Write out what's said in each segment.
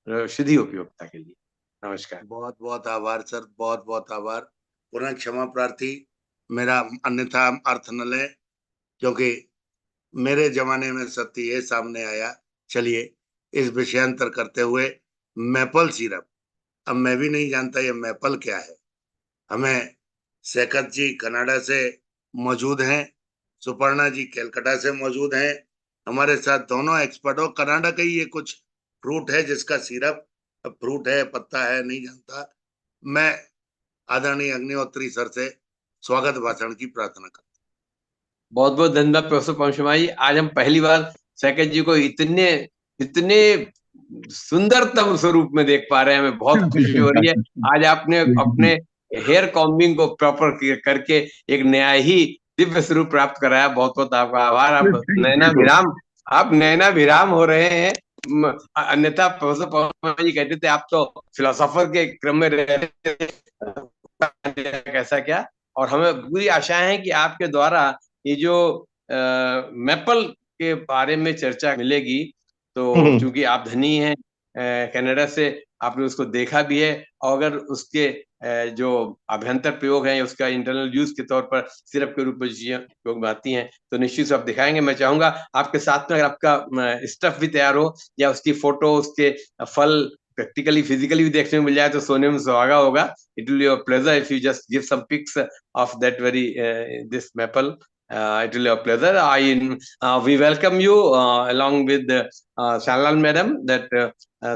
औषधि उपयोगिता के लिए। नमस्कार। बहुत बहुत आभार सर, बहुत बहुत आभार। पुनः क्षमा प्रार्थी, मेरा अन्यथा अर्थ न ले, क्योंकि मेरे जमाने में सत्य ये सामने आया। चलिए, इस विषयांतर करते हुए मैपल सिरप, अब मैं भी नहीं जानता ये मैपल क्या है। हमें सैकत जी कनाडा से मौजूद हैं, सुपर्णा जी कलकत्ता से मौजूद हैं। हमारे साथ दोनों एक्सपर्ट हो। कनाडा का ही ये कुछ फ्रूट है जिसका सिरप, फ्रूट है पत्ता है नहीं जानता। मैं आदरणीय अग्निहोत्री सर से स्वागत भाषण की प्रार्थना करता बहुत बहुत धन्यवाद प्रोफेसर पंचमा जी। आज हम पहली बार सैकत जी को इतने इतने सुंदरतम स्वरूप में देख पा रहे हैं, हमें बहुत खुशी हो रही है। आज आपने अपने हेयर कॉम्बिंग को प्रॉपर करके एक नया ही दिव्य स्वरूप प्राप्त कराया। बहुत बहुत आपका आभार। आप नैना विराम हो रहे हैं। अन्यथा प्रोफेसर पंचमा जी कहते थे आप तो फिलोसोफर के क्रम में रह रहे थे। कैसा क्या, और हमें पूरी आशाएं हैं कि आपके द्वारा ये जो मैपल के बारे में चर्चा मिलेगी। तो चूंकि आप धनी हैं कनाडा से, आपने उसको देखा भी है, और अगर उसके जो अभ्यंतर प्रयोग है, उसका इंटरनल यूज के तौर पर सिरप के रूप में चीजें उपयोग में आती हैं, तो निश्चित से आप दिखाएंगे। मैं चाहूंगा आपके साथ में अगर आपका स्टफ भी तैयार हो, या उसकी फोटो, उसके फल प्रैक्टिकली फिजिकली भी देखने में मिल जाए, तो सोने में सुहागा होगा। It will be a pleasure if you just give some pics of that very this maple. It will be a pleasure. We welcome you along with Shalal Madam. That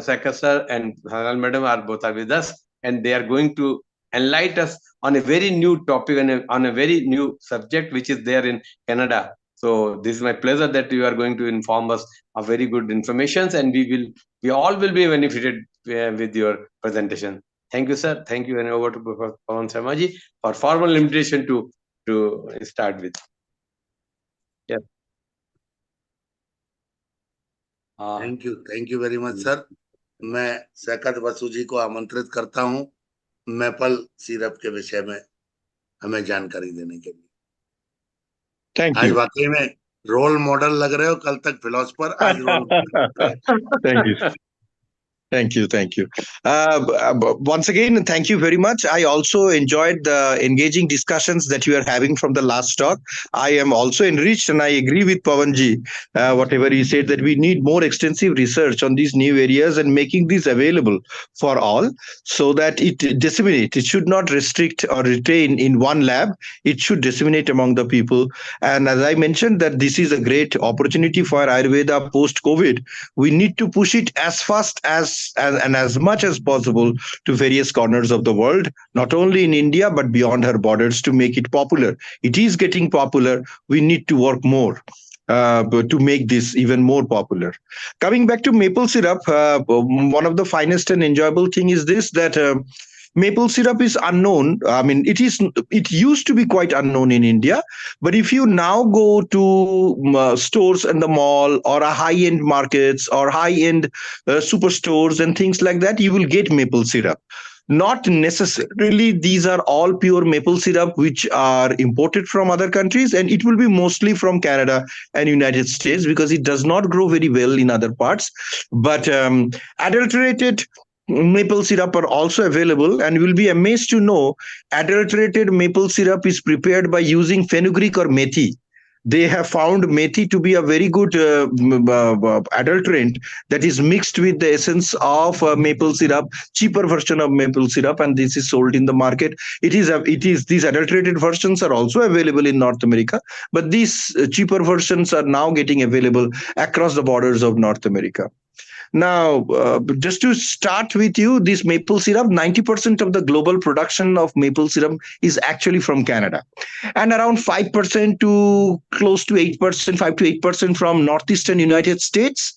Sekar sir and Shalal Madam are with us, and they are going to enlighten us on a very new topic, on a very new subject which is there in Canada. So this is my pleasure that you are going to inform us of very good informations, and we all will be benefited with your presentation. Thank you, sir. Thank you, and over to Pawan Sharma ji for formal invitation to start with. Yes. Thank you very much sir. मैं सैकत बसु जी को आमंत्रित करता हूं maple syrup के विषय में हमें जानकारी देने के लिए। थैंक आज यू। वाकई में रोल मॉडल लग रहे हो, कल तक फिलोसफर, आज role model. Thank you. Thank you. Thank you. Once again, thank you very much. I also enjoyed the engaging discussions that you are having from the last talk. I am also enriched, and I agree with Pawanji, whatever he said, that we need more extensive research on these new areas and making these available for all so that it disseminates. It should not restrict or retain in one lab. It should disseminate among the people. And as I mentioned, that this is a great opportunity for Ayurveda post-COVID. We need to push it as fast and as much as possible to various corners of the world, not only in India but beyond her borders, to make it popular. It is getting popular. We need to work more to make this even more popular. Coming back to maple syrup, one of the finest and enjoyable thing is this, that maple syrup is unknown. I mean, it used to be quite unknown in India, but if you now go to stores in the mall or a high-end markets or high-end superstores and things like that, you will get maple syrup. Not necessarily these are all pure maple syrup which are imported from other countries, and it will be mostly from Canada and United States because it does not grow very well in other parts. But adulterated maple syrup are also available, and you will be amazed to know adulterated maple syrup is prepared by using fenugreek or methi. They have found methi to be a very good adulterant that is mixed with the essence of maple syrup, cheaper version of maple syrup, and this is sold in the market. It is these adulterated versions are also available in North America, but these cheaper versions are now getting available across the borders of North America. Now, just to start with you, this maple syrup, 90% of the global production of maple syrup is actually from Canada, and around 5% to close to 8%, 5 to 8% from northeastern United States.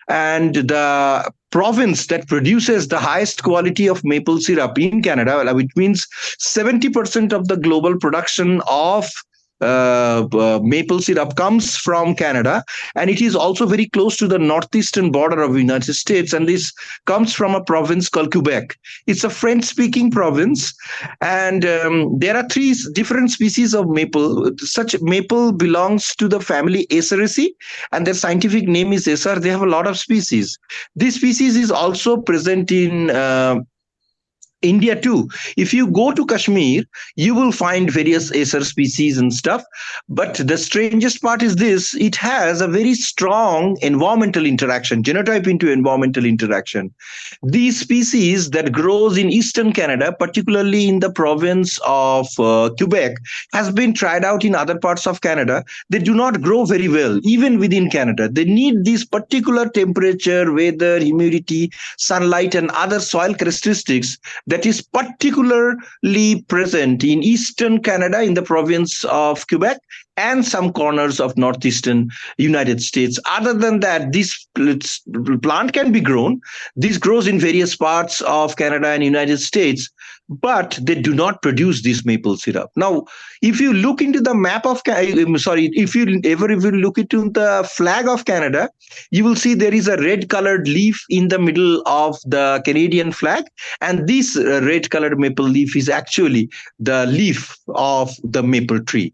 And the province that produces the highest quality of maple syrup in Canada, which means 70% of the global production of maple syrup comes from Canada, and it is also very close to the northeastern border of the United States. And this comes from a province called Quebec. It's a French-speaking province, and there are three different species of maple. Such maple belongs to the family Aceraceae, and their scientific name is Acer. They have a lot of species. This species is also present in India too. If you go to Kashmir, you will find various Acer species and stuff. But the strangest part is this: it has a very strong environmental interaction, genotype into environmental interaction. These species that grows in eastern Canada, particularly in the province of Quebec, has been tried out in other parts of Canada. They do not grow very well, even within Canada. They need this particular temperature, weather, humidity, sunlight, and other soil characteristics that is particularly present in eastern Canada, in the province of Quebec, and some corners of northeastern United States. Other than that, this plant can be grown. This grows in various parts of Canada and United States, but they do not produce this maple syrup. Now, if you look into the map of, if you look into the flag of Canada, you will see there is a red colored leaf in the middle of the Canadian flag, and this red colored maple leaf is actually the leaf of the maple tree.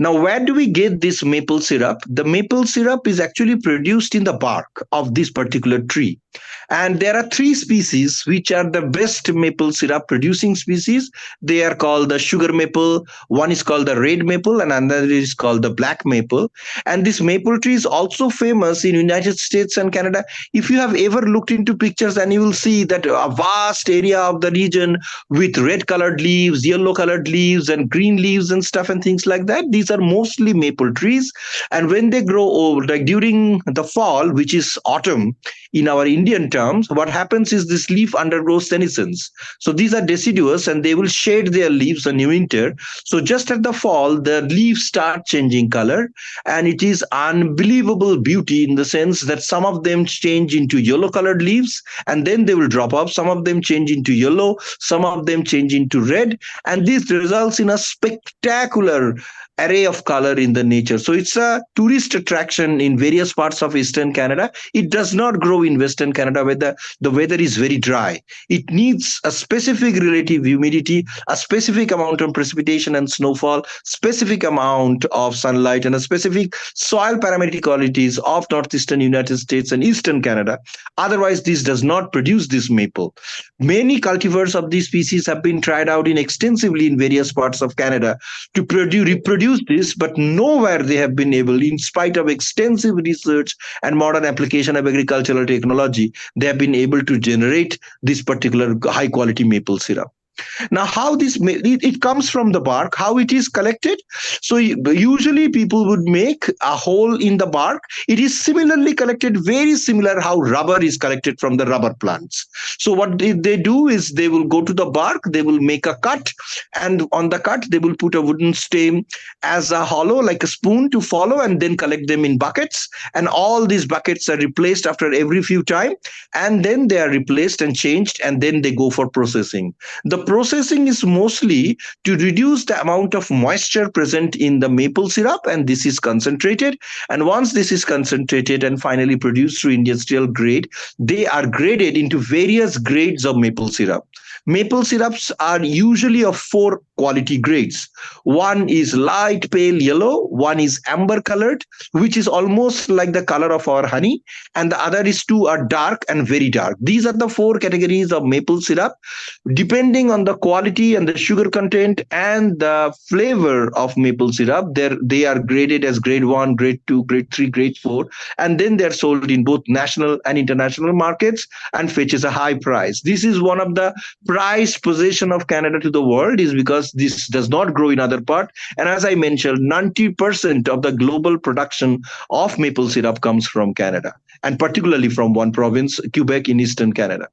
Now, where do we get this maple syrup? The maple syrup is actually produced in the bark of this particular tree. And there are three species which are the best maple syrup producing species. They are called the sugar maple. One is called the red maple, and another is called the black maple. And this maple tree is also famous in United States and Canada. If you have ever looked into pictures, and you will see that a vast area of the region with red colored leaves, yellow colored leaves, and green leaves and stuff and things like that. These are mostly maple trees. And when they grow old, like during the fall, which is autumn in our Indian terms, what happens is this leaf undergoes senescence. So these are deciduous, and they will shed their leaves in winter. So just at the fall, the leaves start changing color, and it is unbelievable beauty in the sense that some of them change into yellow colored leaves, and then they will drop off. Some of them change into yellow, some of them change into red, and this results in a spectacular array of color in the nature. So it's a tourist attraction in various parts of eastern Canada. It does not grow in western Canada where the weather is very dry. It needs a specific relative humidity, a specific amount of precipitation and snowfall, specific amount of sunlight, and a specific soil parametric qualities of northeastern United States and eastern Canada. Otherwise, this does not produce this maple. Many cultivars of these species have been tried out extensively in various parts of Canada to reproduce this, but nowhere they have been able, in spite of extensive research and modern application of agricultural technology, they have been able to generate this particular high quality maple syrup. Now, how it comes from the bark, how it is collected. So usually people would make a hole in the bark. It is similarly collected, very similar how rubber is collected from the rubber plants. So what they do is they will go to the bark, they will make a cut, and on the cut they will put a wooden stem as a hollow, like a spoon to follow, and then collect them in buckets. And all these buckets are replaced after every few times, and then they are replaced and changed, and then they go for processing. The processing is mostly to reduce the amount of moisture present in the maple syrup, and this is concentrated. And once this is concentrated and finally produced through industrial grade, they are graded into various grades of maple syrup. Maple syrups are usually of 4 quality grades. One is light pale yellow, one is amber colored, which is almost like the color of our honey, and the other is 2 are dark and very dark. These are the 4 categories of maple syrup. Depending on the quality and the sugar content and the flavor of maple syrup, they are graded as grade 1, grade 2, grade 3, grade 4, and then they're sold in both national and international markets and fetches a high price. This is one of the prized possession of Canada to the world, is because this does not grow in other part. And as I mentioned, 90% of the global production of maple syrup comes from Canada, and particularly from one province, Quebec in eastern Canada.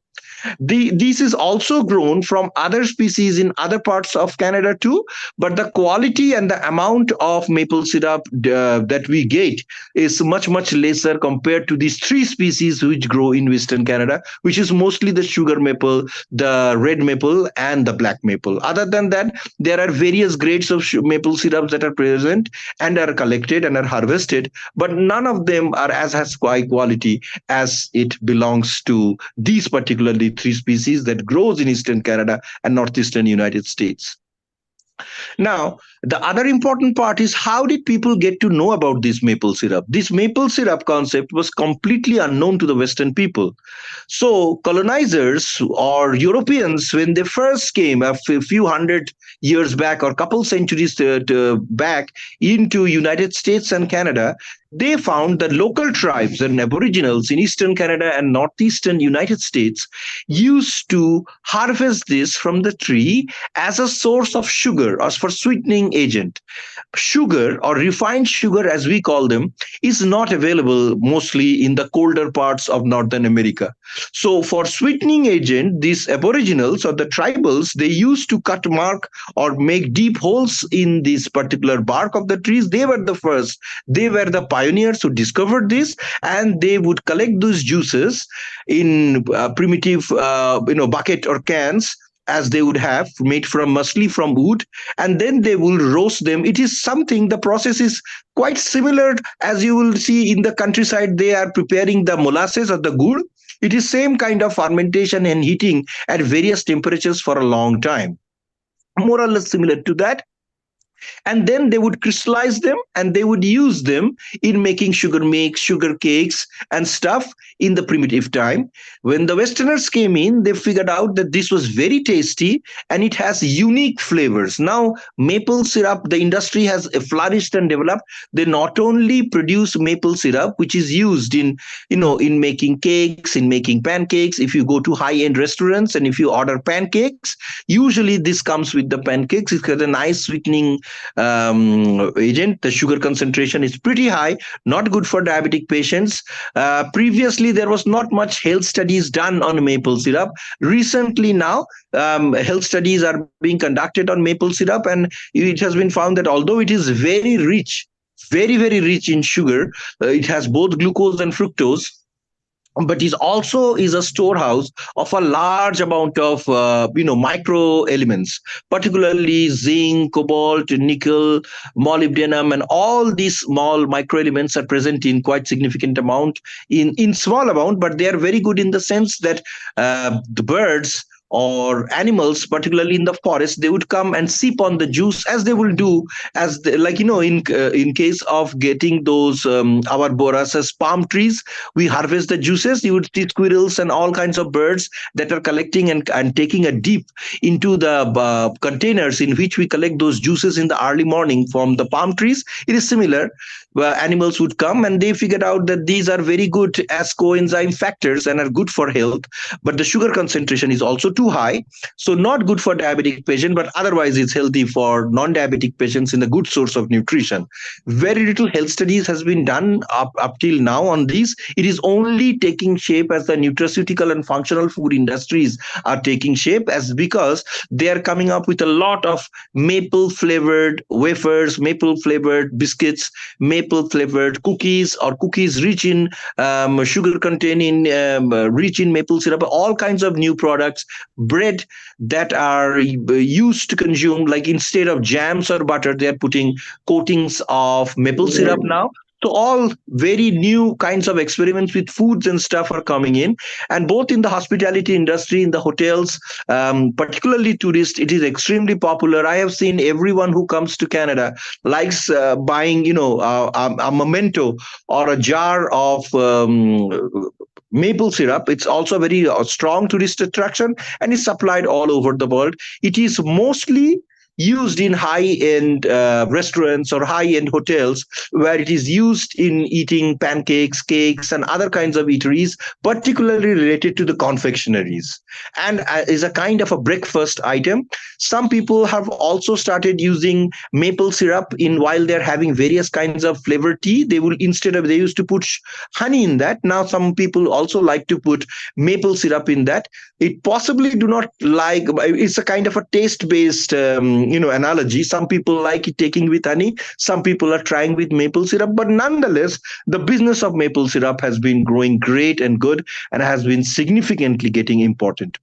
This is also grown from other species in other parts of Canada too, but the quality and the amount of maple syrup that we get is much lesser compared to these three species which grow in Western Canada, which is mostly the sugar maple, the red maple, and the black maple. Other than that, there are various grades of maple syrups that are present and are collected and are harvested, but none of them are as high quality as it belongs to these particularly three species that grows in Eastern Canada and Northeastern United States. Now, the other important part is, how did people get to know about this maple syrup? This maple syrup concept was completely unknown to the Western people. So, colonizers or Europeans, when they first came a few hundred years back or couple centuries back into United States and Canada, they found that local tribes and aboriginals in Eastern Canada and Northeastern United States used to harvest this from the tree as a source of sugar or for sweetening agent. Sugar, or refined sugar as we call them, is not available mostly in the colder parts of Northern America. So for sweetening agent, these aboriginals or the tribals, they used to cut mark or make deep holes in this particular bark of the trees. They were the first. They were the pioneers who discovered this, and they would collect those juices in primitive bucket or cans, as they would have made from mostly from wood, and then they will roast them. It is something, the process is quite similar as you will see in the countryside. They are preparing the molasses or the gur. It is same kind of fermentation and heating at various temperatures for a long time, more or less similar to that. And then they would crystallize them and they would use them in making sugar mix, sugar cakes and stuff in the primitive time. When the Westerners came in, they figured out that this was very tasty and it has unique flavors. Now maple syrup, the industry has flourished and developed. They not only produce maple syrup, which is used in making cakes, in making pancakes. If you go to high-end restaurants and if you order pancakes, usually this comes with the pancakes. It's got a nice sweetening agent. The sugar concentration is pretty high, not good for diabetic patients. Previously, there was not much health studies done on maple syrup. Recently now, health studies are being conducted on maple syrup, and it has been found that although it is very rich, very rich in sugar, it has both glucose and fructose, but it also is a storehouse of a large amount of micro elements, particularly zinc, cobalt, nickel, molybdenum, and all these small micro elements are present in quite significant amount, in small amount, but they are very good in the sense that the birds or animals, particularly in the forest, they would come and sip on the juice, as they will do, as they, in case of getting those our borasas palm trees, we harvest the juices. You would see squirrels and all kinds of birds that are collecting and taking a dip into the containers in which we collect those juices in the early morning from the palm trees. It is similar. Animals would come and they figured out that these are very good as coenzyme factors and are good for health, but the sugar concentration is also too high, so not good for diabetic patient, but otherwise it's healthy for non-diabetic patients in a good source of nutrition. Very little health studies has been done up till now on these. It is only taking shape as the nutraceutical and functional food industries are taking shape, as because they are coming up with a lot of maple flavored wafers, maple flavored biscuits, maple flavored cookies, or cookies rich in sugar containing, rich in maple syrup, all kinds of new products, bread that are used to consume, like instead of jams or butter, they are putting coatings of maple syrup now. So all very new kinds of experiments with foods and stuff are coming in, and both in the hospitality industry, in the hotels, particularly tourists, it is extremely popular. I have seen everyone who comes to Canada likes buying, a memento or a jar of maple syrup. It's also a very strong tourist attraction and is supplied all over the world. It is mostly used in high-end restaurants or high-end hotels, where it is used in eating pancakes, cakes, and other kinds of eateries, particularly related to the confectionaries, and is a kind of a breakfast item. Some people have also started using maple syrup in while they're having various kinds of flavored tea. They will, instead of, they used to put honey in that. Now some people also like to put maple syrup in that. It possibly do not like, it's a kind of a taste based analogy. Some people like it taking with honey, some people are trying with maple syrup, but nonetheless the business of maple syrup has been growing great and good, and has been significantly getting important.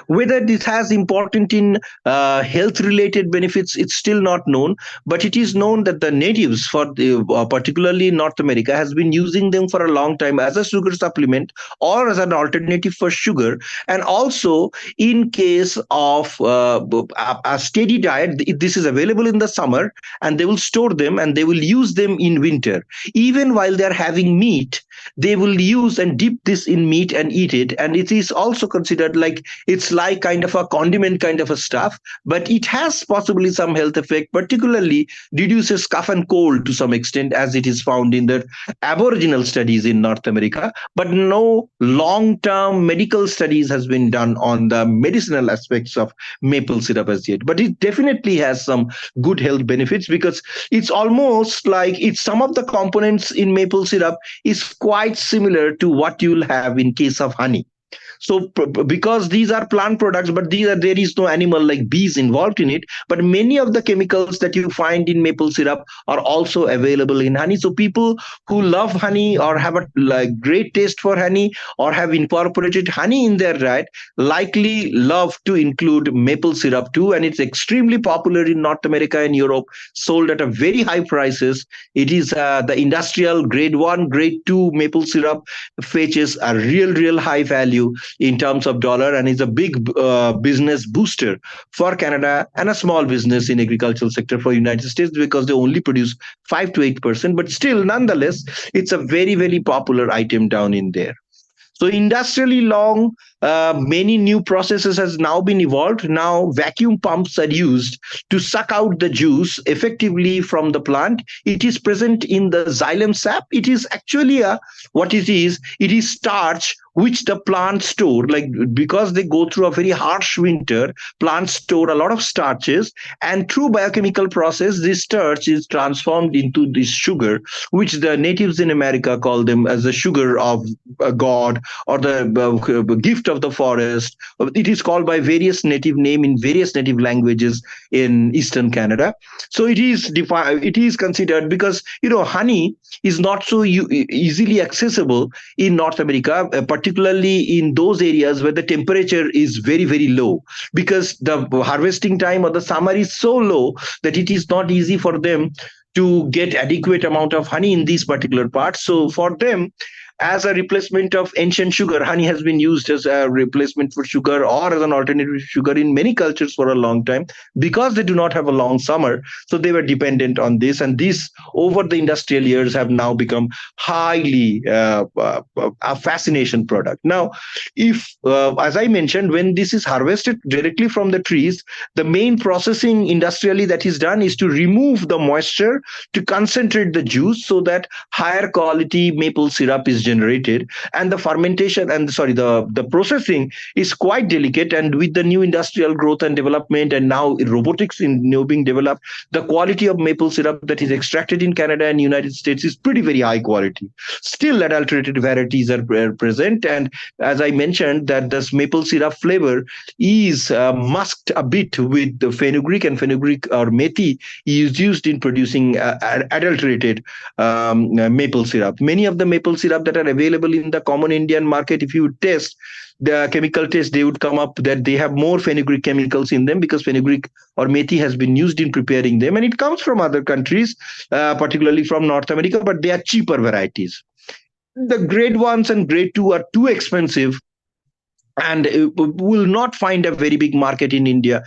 Whether this has important in health related benefits, it's still not known, but it is known that the natives, for the, particularly in North America, has been using them for a long time as a sugar supplement or as an alternative for sugar. And also, in case of a steady diet, this is available in the summer, and they will store them and they will use them in winter. Even while they are having meat, they will use and dip this in meat and eat it. And it is also considered like, it's like kind of a condiment kind of a stuff, but it has possibly some health effect, particularly reduces cough and cold to some extent, as it is found in the aboriginal studies in North America. But no long-term medical studies has been done on the medicinal aspects of maple syrup as yet. But it definitely has some good health benefits, because it's almost like, it's some of the components in maple syrup is quite similar to what you'll have in case of honey. So because these are plant products, but there is no animal like bees involved in it, but many of the chemicals that you find in maple syrup are also available in honey. So people who love honey or have a great taste for honey or have incorporated honey in their diet likely love to include maple syrup too. And it's extremely popular in North America and Europe, sold at a very high prices. It is the industrial grade 1, grade 2 maple syrup fetches a real high value in terms of dollar, and is a big business booster for Canada, and a small business in agricultural sector for United States, because they only produce 5 to 8%, but still nonetheless it's a very popular item down in there. So industrially long, many new processes has now been evolved. Now vacuum pumps are used to suck out the juice effectively from the plant. It is present in the xylem sap. It is actually what it is. It is starch which the plants store, like, because they go through a very harsh winter, plants store a lot of starches, and through biochemical process, this starch is transformed into this sugar, which the natives in America call them as the sugar of God, or the gift of the forest. It is called by various native name in various native languages in Eastern Canada. So it is considered, because honey is not so easily accessible in North America, particularly in those areas where the temperature is very low, because the harvesting time or the summer is so low that it is not easy for them to get adequate amount of honey in these particular parts. So for them, as a replacement of ancient sugar, honey has been used as a replacement for sugar or as an alternative to sugar in many cultures for a long time, because they do not have a long summer. So they were dependent on this, and these over the industrial years have now become highly a fascination product. Now, if as I mentioned, when this is harvested directly from the trees, the main processing industrially that is done is to remove the moisture, to concentrate the juice, so that higher quality maple syrup is generated. And the fermentation and the processing is quite delicate, and with the new industrial growth and development, and now robotics in new being developed, the quality of maple syrup that is extracted in Canada and United States is pretty very high quality. Still adulterated varieties are present, and as I mentioned, that this maple syrup flavor is masked a bit with the fenugreek, and fenugreek or methi is used in producing adulterated maple syrup. Many of the maple syrup that are available in the common Indian market, if you test the chemical test, they would come up that they have more fenugreek chemicals in them, because fenugreek or methi has been used in preparing them, and it comes from other countries, particularly from North America, but they are cheaper varieties. The grade 1s and grade 2 are too expensive and will not find a very big market in India,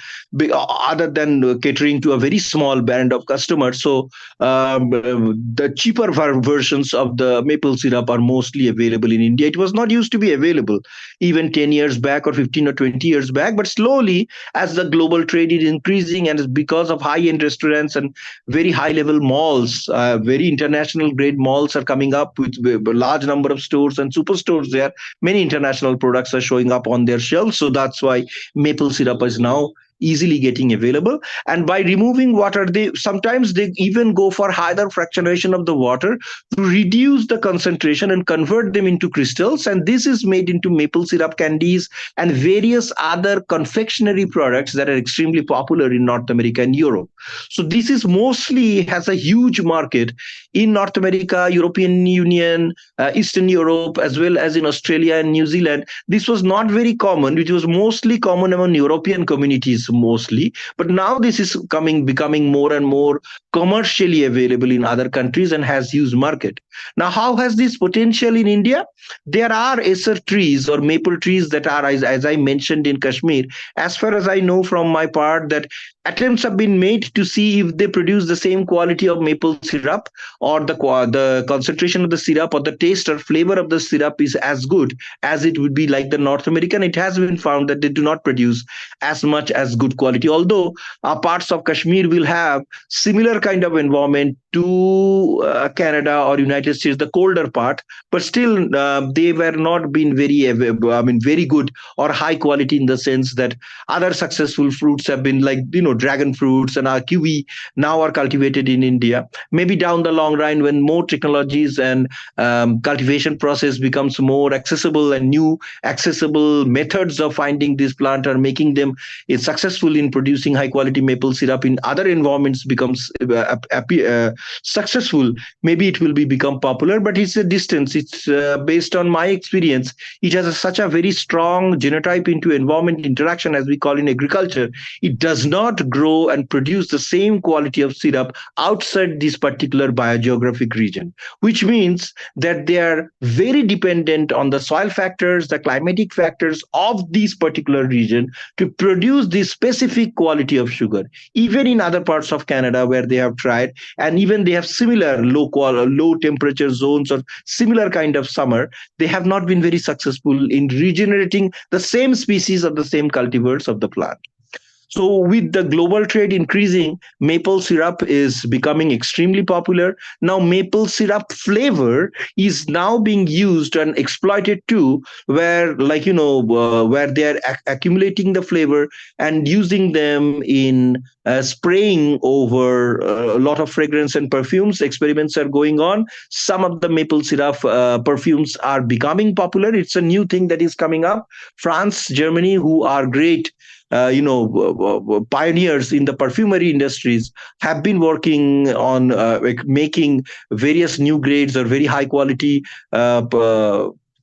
other than catering to a very small band of customers. So the cheaper versions of the maple syrup are mostly available in India. It was not used to be available even 10 years back or 15 or 20 years back, but slowly, as the global trade is increasing and because of high-end restaurants and very high-level malls, very international grade malls are coming up with a large number of stores and superstores there. Many international products are showing up on their shelves, so that's why maple syrup is now easily getting available. And by removing water, they sometimes they even go for higher fractionation of the water to reduce the concentration and convert them into crystals, and this is made into maple syrup candies and various other confectionery products that are extremely popular in North America and Europe. So this is mostly has a huge market in North America, European Union, Eastern Europe, as well as in Australia and New Zealand. This was not very common. It was mostly common among European communities mostly, but now this is becoming more and more commercially available in other countries and has huge market. Now, how has this potential in India? There are acer trees or maple trees that are, as I mentioned, in Kashmir. As far as I know from my part, that attempts have been made to see if they produce the same quality of maple syrup, or the concentration of the syrup or the taste or flavor of the syrup is as good as it would be like the North American. It has been found that they do not produce as much as good quality, although parts of Kashmir will have similar kind of environment to Canada or United States, the colder part, but still they were not been very good or high quality, in the sense that other successful fruits have been like dragon fruits and our kiwi now are cultivated in India. Maybe down the long run, when more technologies and cultivation process becomes more accessible and new accessible methods of finding this plant are making them successful in producing high quality maple syrup in other environments becomes successful, maybe it will become popular. But it's a distance. It's based on my experience, it has such a very strong genotype into environment interaction, as we call in agriculture. It does not grow and produce the same quality of syrup outside this particular biogeographic region, which means that they are very dependent on the soil factors, the climatic factors of this particular region to produce this specific quality of sugar. Even in other parts of Canada where they have tried, and even they have similar low temperature zones or similar kind of summer, they have not been very successful in regenerating the same species of the same cultivars of the plant. So with the global trade increasing, maple syrup is becoming extremely popular. Now maple syrup flavor is now being used and exploited too, where where they are accumulating the flavor and using them in spraying over a lot of fragrance and perfumes. Experiments are going on. Some of the maple syrup perfumes are becoming popular. It's a new thing that is coming up. France, Germany, who are great pioneers in the perfumery industries, have been working on making various new grades or very high quality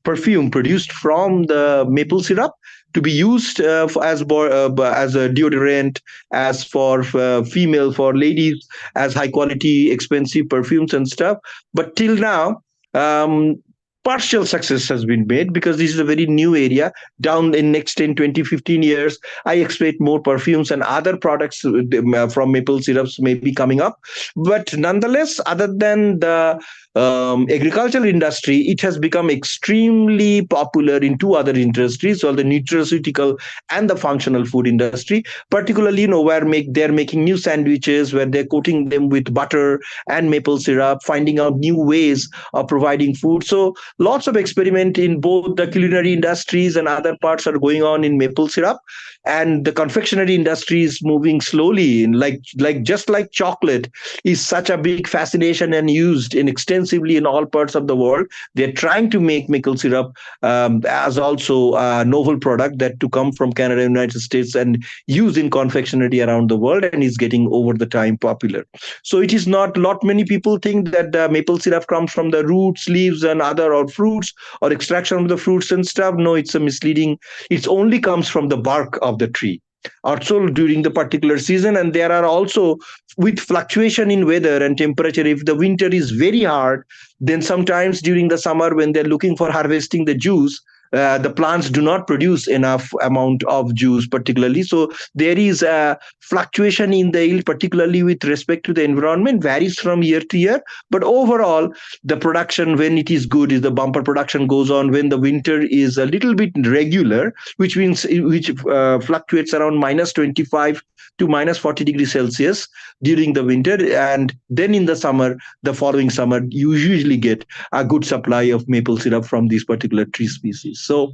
perfume produced from the maple syrup to be used as a deodorant, as for female, for ladies, as high quality expensive perfumes and stuff. But till now, um, partial success has been made, because this is a very new area. Down in next 10, 20, 15 years, I expect more perfumes and other products from maple syrups may be coming up. But nonetheless, other than the agricultural industry, it has become extremely popular in two other industries, so the nutraceutical and the functional food industry. Particularly, where they're making new sandwiches, where they're coating them with butter and maple syrup, finding out new ways of providing food. So lots of experiment in both the culinary industries and other parts are going on in maple syrup. And the confectionery industry is moving slowly, like just like chocolate is such a big fascination and used in extensively in all parts of the world. They're trying to make maple syrup as also a novel product that to come from Canada, United States, and use in confectionery around the world, and is getting over the time popular. So it is not lot many people think that the maple syrup comes from the roots, leaves, and other or fruits or extraction of the fruits and stuff. No, it's a misleading. It only comes from the bark of the tree, also during the particular season. And there are also, with fluctuation in weather and temperature, if the winter is very hard, then sometimes during the summer when they're looking for harvesting the juice, the plants do not produce enough amount of juice particularly. So there is a fluctuation in the yield, particularly with respect to the environment, varies from year to year. But overall, the production, when it is good, is the bumper production goes on. When the winter is a little bit regular, which means which fluctuates around -25 to -40 degrees Celsius during the winter, and then in the summer, the following summer, you usually get a good supply of maple syrup from these particular tree species. So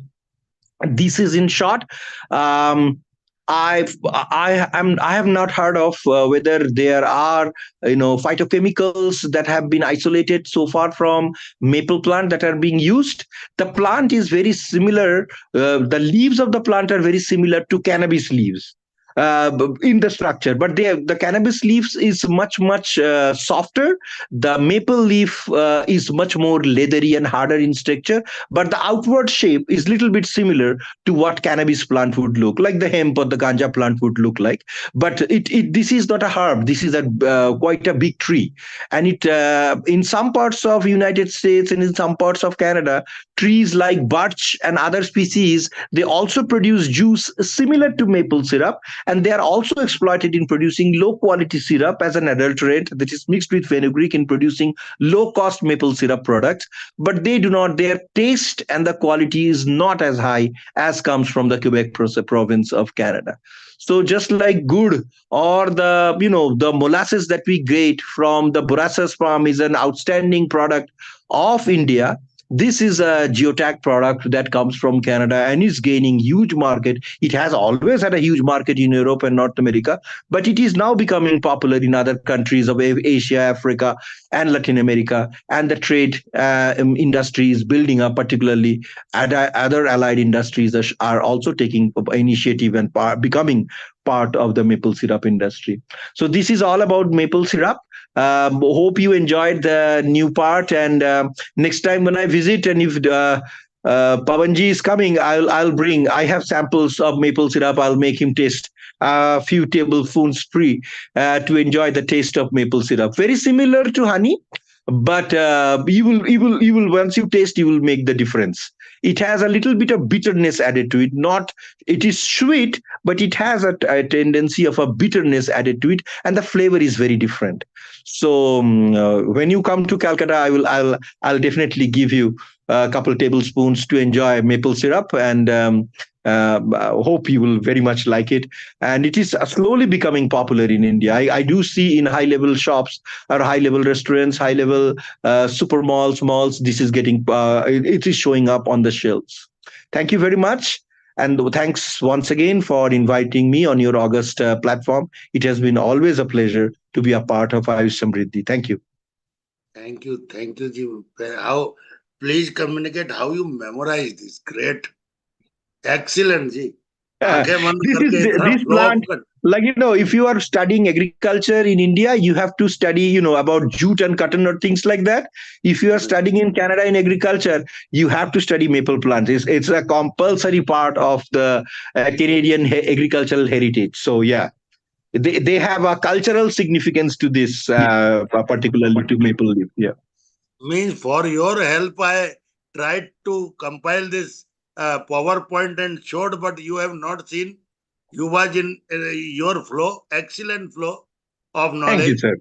this is in short. um, I have not heard of whether there are phytochemicals that have been isolated so far from maple plant that are being used. The plant is very similar. The leaves of the plant are very similar to cannabis leaves in the structure, but the cannabis leaves is much softer. The maple leaf is much more leathery and harder in structure, but the outward shape is little bit similar to what cannabis plant would look like, the hemp or the ganja plant would look like. But it this is not a herb. This is a quite a big tree, and it in some parts of United States and in some parts of Canada, trees like birch and other species, they also produce juice similar to maple syrup, and they are also exploited in producing low quality syrup as an adulterant that is mixed with fenugreek in producing low cost maple syrup products. But they do not, their taste and the quality is not as high as comes from the Quebec province of Canada. So just like good, or the molasses that we get from the Borassus farm is an outstanding product of India. This is a geotag product that comes from Canada and is gaining huge market. It has always had a huge market in Europe and North America, but it is now becoming popular in other countries of Asia, Africa, and Latin America. And the trade industry is building up, particularly other allied industries are also taking initiative and becoming part of the maple syrup industry. So this is all about maple syrup. Hope you enjoyed the new part, and next time when I visit, and if Pavanji is coming, I'll bring. I have samples of maple syrup. I'll make him taste a few tablespoons free to enjoy the taste of maple syrup. Very similar to honey, but you will once you taste, you will make the difference. It has a little bit of bitterness added to it. Not, it is sweet, but it has a tendency of a bitterness added to it, and the flavor is very different. So when you come to Calcutta, I'll definitely give you a couple tablespoons to enjoy maple syrup, and hope you will very much like it. And it is slowly becoming popular in India. I do see in high level shops or high level restaurants, high level super malls, this is getting it is showing up on the shelves. Thank you very much. And thanks once again for inviting me on your August platform. It has been always a pleasure to be a part of Ayush Samriddhi. Thank you. Thank you, Ji. How, please communicate how you memorize this. Great, excellent, Ji. आंखें बंद करके इतना This flow plant, like if you are studying agriculture in India, you have to study about jute and cotton or things like that. If you are studying in Canada in agriculture, you have to study maple plants. It's a compulsory part of the Canadian agricultural heritage. So yeah, they have a cultural significance to this, particularly to maple leaf. Yeah. means for your help, I tried to compile this PowerPoint and showed, but you have not seen. You was in your flow, excellent flow of knowledge. Thank you, sir.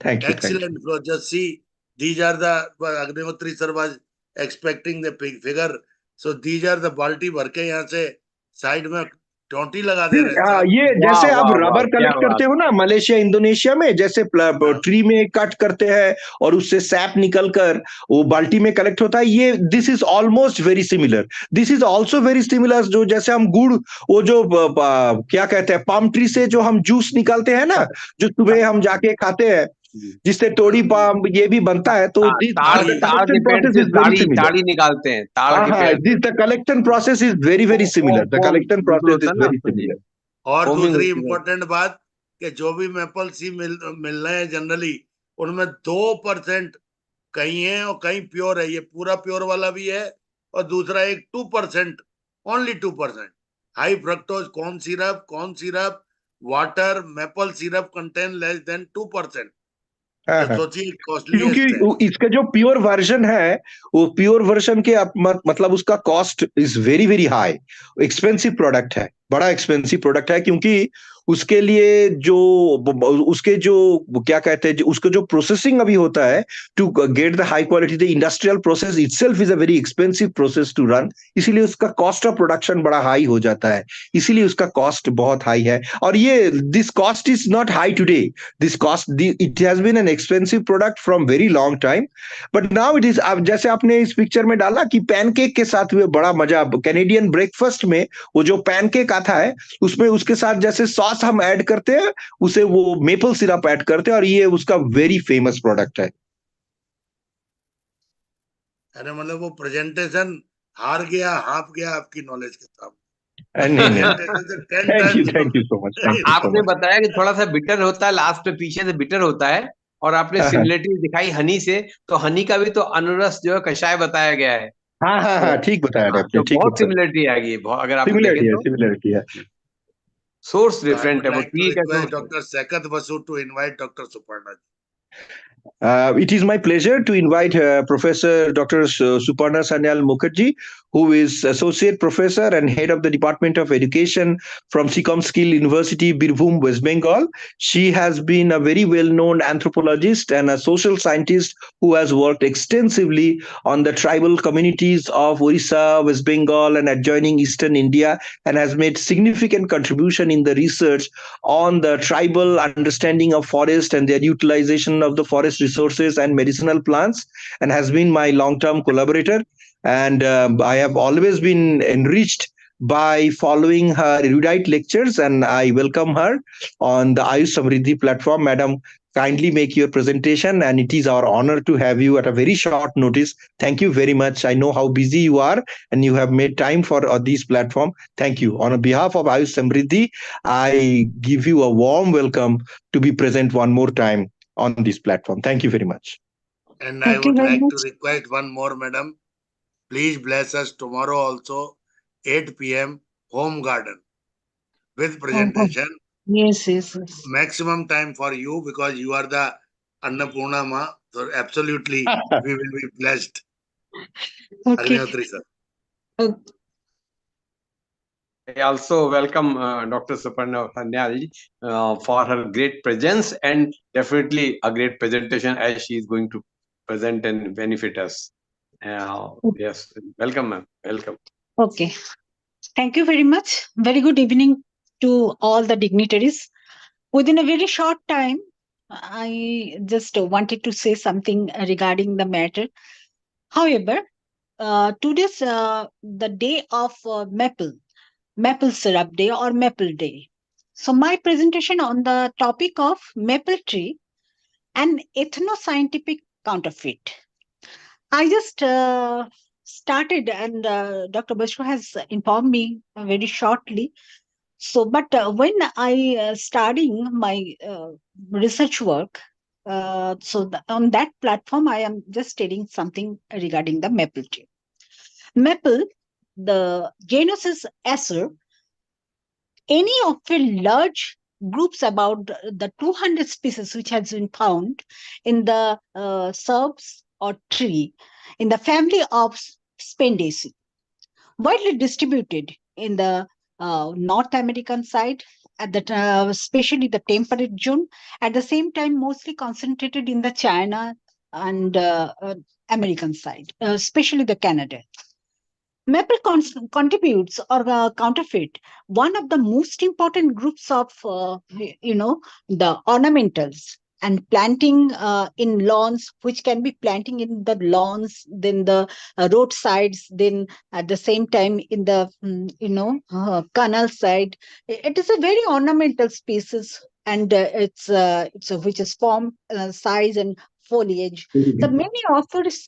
Thank you. Excellent flow. Just see, these are the Agnihotri sir was expecting the figure. So these are the balti भर के यहाँ से side में टोंटी लगा दे रहे हैं. ये जैसे आप रबर कलेक्ट करते हो ना मलेशिया इंडोनेशिया में, जैसे ट्री में कट करते हैं और उससे सैप निकल कर वो बाल्टी में कलेक्ट होता है, ये this is almost very similar. This is also very similar. जो जैसे हम गुड़, वो जो क्या कहते हैं, पाम ट्री से जो हम जूस निकालते हैं ना, जो सुबह हम जाके खाते हैं, जिससे तोड़ी पाम ये भी बनता है. तो ताड़ी निकालते हैं, ताड़ के पेड़. The collection process is very very similar. The collection process is very similar. और दूसरी इंपॉर्टेंट बात कि जो भी मैपल सी मिल रहे हैं जनरली, उनमें 2% कहीं है और कहीं प्योर है. ये पूरा प्योर वाला भी है, और दूसरा एक 2%, only 2% high fructose corn syrup, water, maple syrup contain less than 2%. तो सोचिए क्योंकि कॉस्टलीस्ट है। इसका जो प्योर वर्जन है, वो प्योर वर्जन के मतलब उसका cost is very very high, expensive product है, बड़ा एक्सपेंसिव प्रोडक्ट है, क्योंकि उसके लिए जो उसके जो क्या कहते हैं, उसका जो प्रोसेसिंग अभी होता है to get the high quality, the industrial process itself is a very expensive process to run, इसीलिए उसका कॉस्ट ऑफ प्रोडक्शन बड़ा हाई हो जाता है, इसीलिए उसका कॉस्ट बहुत हाई है। और ये this cost is not high today, this cost it has been an expensive product from very long time, but now it is, जैसे आपने इस पिक्चर में डाला कि पैनकेक के साथ हुए बड़ा मजा, कैनेडियन ब्रेकफास्ट में वो जो पैनकेक आता है उसमें उसके साथ जैसे सॉस हम ऐड करते हैं, उसे वो मेपल सिरप ऐड करते हैं, और ये उसका वेरी फेमस प्रोडक्ट है। अरे मतलब वो प्रेजेंटेशन हार गया, हाफ गया आपकी नॉलेज के सामने। नहीं नहीं, प्रेजेंटेशन से 10 thank times you so much, thank you so आपने मच। बताया कि थोड़ा सा बिटर होता है, लास्ट में पीछे से बिटर होता है, और आपने सिमिलरिटी दिखाई हनी से, तो हनी का भी तो अनुरस जो है कषाय बताया गया है। हाँ हाँ तो हाँ, ठीक बताया हाँ, आपने, तो ठीक बहुत बताया, सिमिलरिटी आ गई अगर आप देखें सिमिलरिटी है, तो। सिमिलरिटी है। Source So I different would है, वो like to टी का request source. Dr. Sakat Basu to invite Dr. Suparna. It is my pleasure to invite Professor Dr. Suparna Sanyal Mukherjee, who is Associate Professor and Head of the Department of Education from Sikkim Skill University, Birbhum, West Bengal. She has been a very well-known anthropologist and a social scientist who has worked extensively on the tribal communities of Orissa, West Bengal, and adjoining Eastern India, and has made significant contribution in the research on the tribal understanding of forest and their utilization of the forest resources and medicinal plants, and has been my long-term collaborator. And I have always been enriched by following her erudite lectures, and I welcome her on the AYUSH Samriddhi platform. Madam, kindly make your presentation, and it is our honor to have you at a very short notice. Thank you very much. I know how busy you are, and you have made time for this platform. Thank you. On behalf of AYUSH Samriddhi, I give you a warm welcome to be present one more time on this platform. Thank you very much. And I Thank you would very like to much. request one more, madam. Please bless us tomorrow also, 8 p.m. Home Garden with Oh, presentation. yes, yes, yes. Maximum time for you because you are the Annapurna Ma. So absolutely, we will be blessed. Okay. Agnihotri sir. Oh, I also welcome Dr. Suparna Sanyal for her great presence and definitely a great presentation as she is going to present and benefit us. Yes, welcome, ma'am. Welcome. okay. Thank you very much. Very good evening to all the dignitaries. Within a very short time, I just wanted to say something regarding the matter. However, today's the day of maple syrup day or maple day. So my presentation on the topic of maple tree and ethno-scientific counterfeit. I just started, and Dr. Bashru has informed me very shortly. So, but when I starting my research work, on that platform, I am just stating something regarding the maple tree. Maple, the genus is Acer. Any of the large groups about the 200 species which has been found in the shrubs or tree in the family of Spendaceae, widely distributed in the North American side, at the especially the temperate zone, at the same time mostly concentrated in the China and American side, especially the Canada. Maple contributes or counterfeit one of the most important groups of the ornamentals and planting in lawns, which can be planting in the lawns, then the roadsides, then at the same time in the canal side. It is a very ornamental species, and it's which is form, size, and foliage. The many offers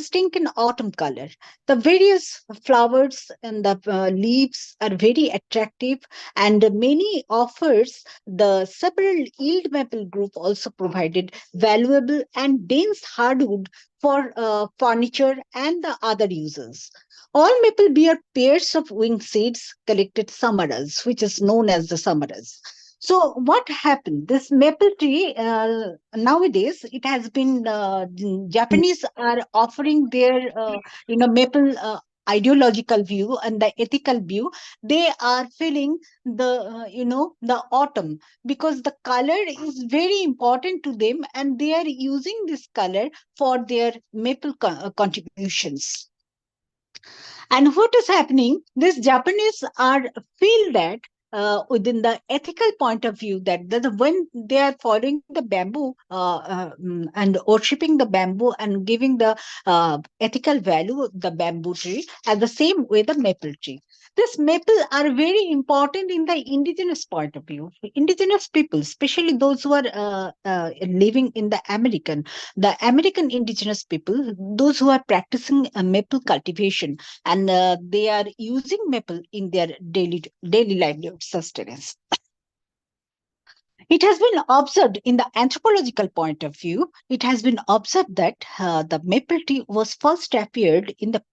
stink in autumn color. The various flowers and the leaves are very attractive, and many offers the several yield maple group also provided valuable and dense hardwood for furniture and the other uses. All maple bear pairs of wing seeds collected samaras, which is known as the samaras. So what happened? This maple tree nowadays it has been Japanese are offering their maple ideological view and the ethical view. They are feeling the the autumn because the color is very important to them, and they are using this color for their maple contributions. And what is happening? These Japanese are feel that within the ethical point of view that when they are following the bamboo and worshipping the bamboo and giving the ethical value of the bamboo tree, at the same way the maple tree. These maple are very important in the indigenous point of view. Indigenous people, especially those who are living in the American indigenous people, those who are practicing maple cultivation, and they are using maple in their daily livelihood sustenance. It has been observed in the anthropological point of view. It has been observed that the maple tree was first appeared in the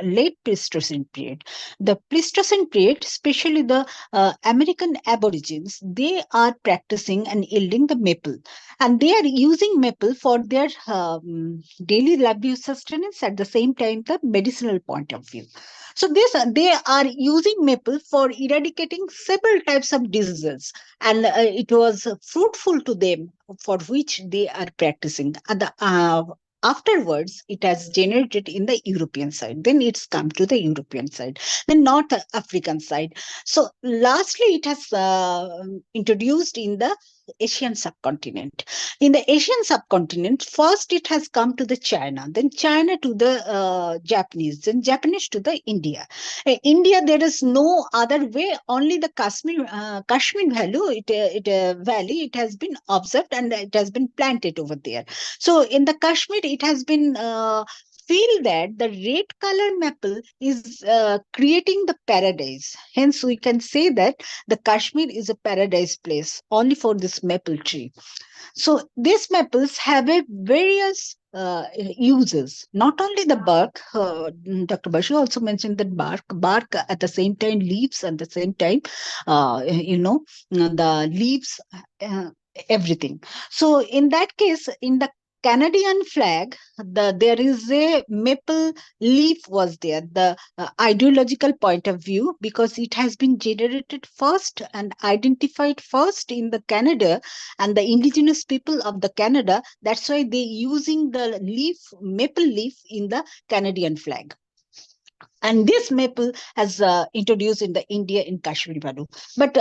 late Pleistocene period. The Pleistocene period, especially the American Aborigines, they are practicing and yielding the maple, and they are using maple for their daily livelihood sustenance, at the same time the medicinal point of view. So they are using maple for eradicating several types of diseases, and it was fruitful to them, for which they are practicing. Afterwards, it has generated in the European side. Then it's come to the European side, then North African side. So lastly, it has introduced in the Asian subcontinent. In the Asian subcontinent, first it has come to the China, then China to the Japanese, then Japanese to the India. India, there is no other way. Only the Kashmir valley, it has been observed and it has been planted over there. So in the Kashmir, it has been feel that the red color maple is creating the paradise. Hence, we can say that the Kashmir is a paradise place only for this maple tree. So these maples have a various uses, not only the bark. Dr. Basu also mentioned that bark at the same time, leaves at the same time, the leaves, everything. So in that case, in the Canadian flag, there is a maple leaf was there, the ideological point of view, because it has been generated first and identified first in the Canada and the indigenous people of the Canada. That's why they using the maple leaf in the Canadian flag. And this maple has introduced in the India in Kashmir Balu. But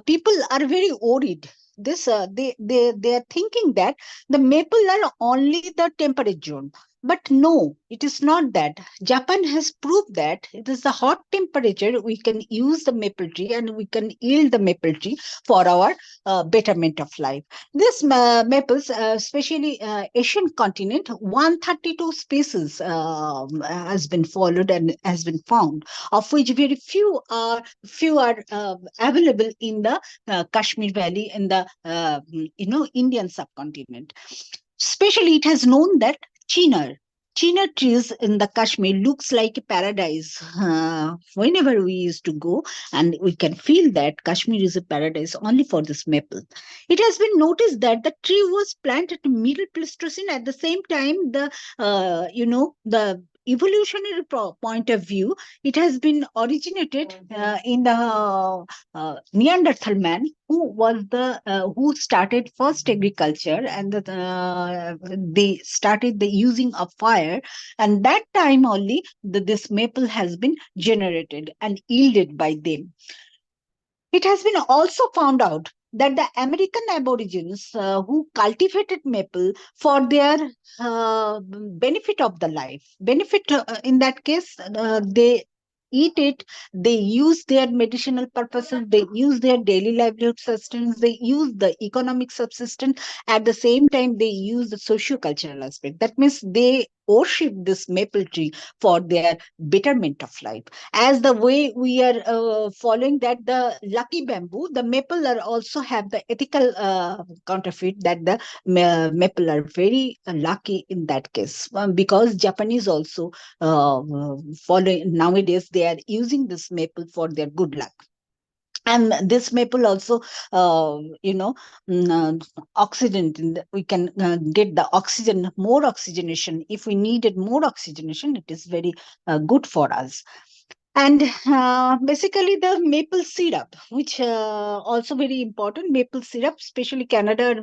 people are very worried. They are thinking that the maple are only the temperate zone. But no, it is not that. Japan has proved that it is the hot temperature we can use the maple tree and we can yield the maple tree for our betterment of life. This maples, especially Asian continent, 132 species has been followed and has been found, of which very few are available in the Kashmir Valley in the Indian subcontinent. Especially, it has known that chinar trees in the Kashmir looks like a paradise. Whenever we used to go, and we can feel that Kashmir is a paradise only for this maple. It has been noticed that the tree was planted in Middle Pleistocene. At the same time, the evolutionary point of view, it has been originated in the Neanderthal man, who started first agriculture, and they started the using of fire, and that time only this maple has been generated and yielded by them. It has been also found out that the American Aborigines who cultivated maple for their benefit of the life, in that case, they eat it, they use their medicinal purposes, they use their daily livelihood sustenance, they use the economic subsistence, at the same time they use the socio-cultural aspect. That means they worship this maple tree for their betterment of life. As the way we are following that the lucky bamboo, the maple are also have the ethical counterfeit, that the maple are very lucky in that case, because Japanese also following nowadays, they are using this maple for their good luck. And this maple also, oxygen, we can get the oxygen, more oxygenation. If we needed more oxygenation, it is very good for us. And basically the maple syrup, which also very important, maple syrup, especially Canada,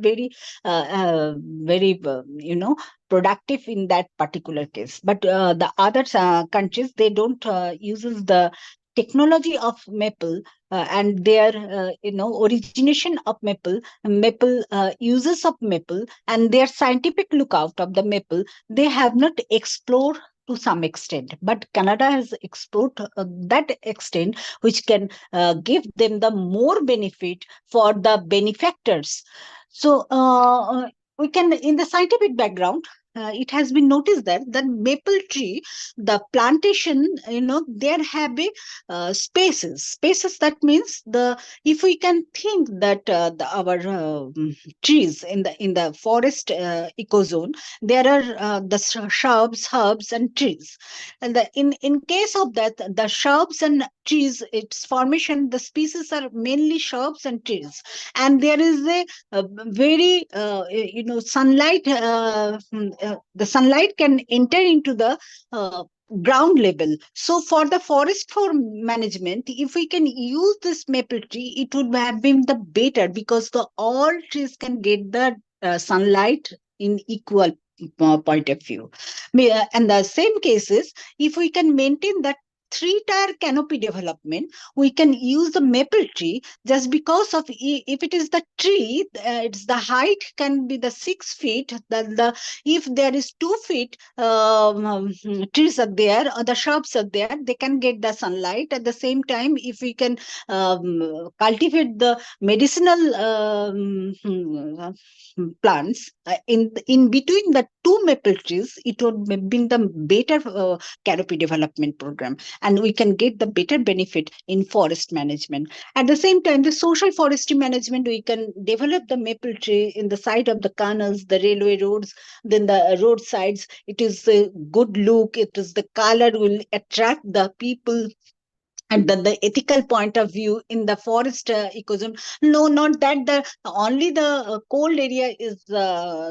are very productive in that particular case. But the other countries, they don't uses the technology of maple and their origination of maple uses of maple, and their scientific lookout of the maple, they have not explored to some extent, but Canada has explored that extent, which can give them the more benefit for the benefactors. So we can, in the scientific background, it has been noticed that the maple tree, the plantation, there have been spaces. That means, the if we can think that our trees in the forest ecozone, there are the shrubs, herbs, and trees. And in case of that, the shrubs and trees, its formation, the species are mainly shrubs and trees, and there is a very sunlight. The sunlight can enter into the ground level. So for the forest for management, if we can use this maple tree, it would have been the better, because the all trees can get the sunlight in equal point of view. And the same cases, if we can maintain that three-tier canopy development, we can use the maple tree, just because of, if it is the tree, it's the height can be the 6 feet. If there is 2 feet trees are there, or the shrubs are there, they can get the sunlight. At the same time, if we can cultivate the medicinal plants in between the two maple trees, it would be the better canopy development program, and we can get the better benefit in forest management. At the same time, the social forestry management, we can develop the maple tree in the side of the canals, the railway roads, then the roadsides. It is a good look, it is the color will attract the people. And then the ethical point of view in the forest ecosystem, no, not that the only the cold area is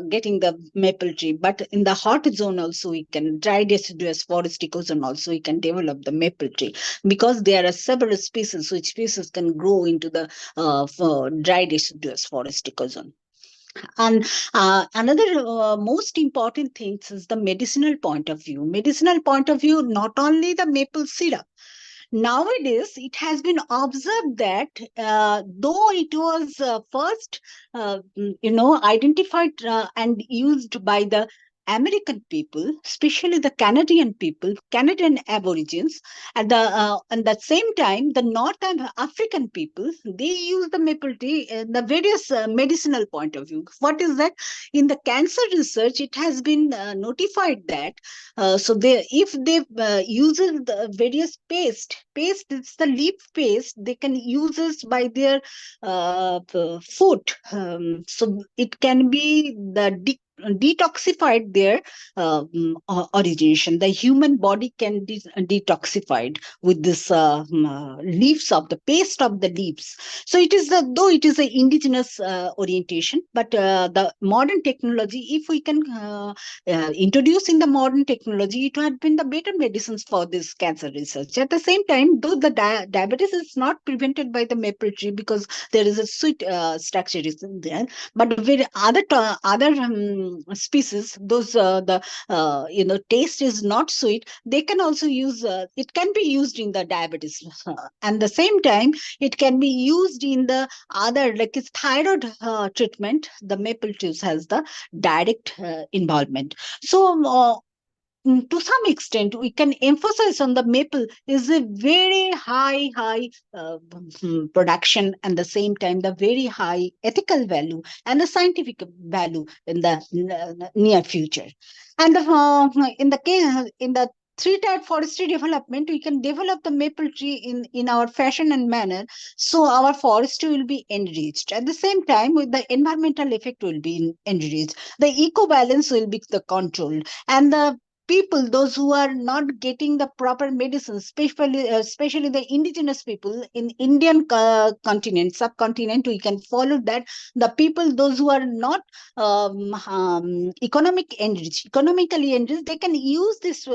getting the maple tree, but in the hot zone also, we can dry deciduous forest ecosystem also, we can develop the maple tree, because there are several species which species can grow into the dry deciduous forest ecosystem. And another most important thing is the medicinal point of view. Medicinal point of view, not only the maple syrup. Nowadays, it has been observed that though it was first, identified and used by the American people, especially the Canadian people, Canadian Aborigines, at the same time, the North African people, they use the maple tree in the various medicinal point of view. What is that? In the cancer research, it has been notified that so if they use the various paste, it's the leaf paste, they can use it by their food. So it can be the detoxified their origination. The human body can detoxified with this leaves of the paste of the leaves. So it is though it is an indigenous orientation, but the modern technology, if we can introducing the modern technology, it had been the better medicines for this cancer research. At the same time, though the diabetes is not prevented by the maple tree, because there is a sweet structure is in there, but with other species, those the taste is not sweet, they can also use it can be used in the diabetes. And the same time, it can be used in the other, like its thyroid treatment. The maple juice has the direct involvement. So to some extent, we can emphasize on the maple is a very high production, and the same time the very high ethical value and the scientific value in the near future. And in the case, in the three-tier forestry development, we can develop the maple tree in our fashion and manner, so our forestry will be enriched. At the same time, with the environmental effect will be enriched, the eco balance will be the controlled, and the people, those who are not getting the proper medicine, especially the indigenous people in Indian continent, subcontinent, we can follow that the people, those who are not economically enriched, they can use this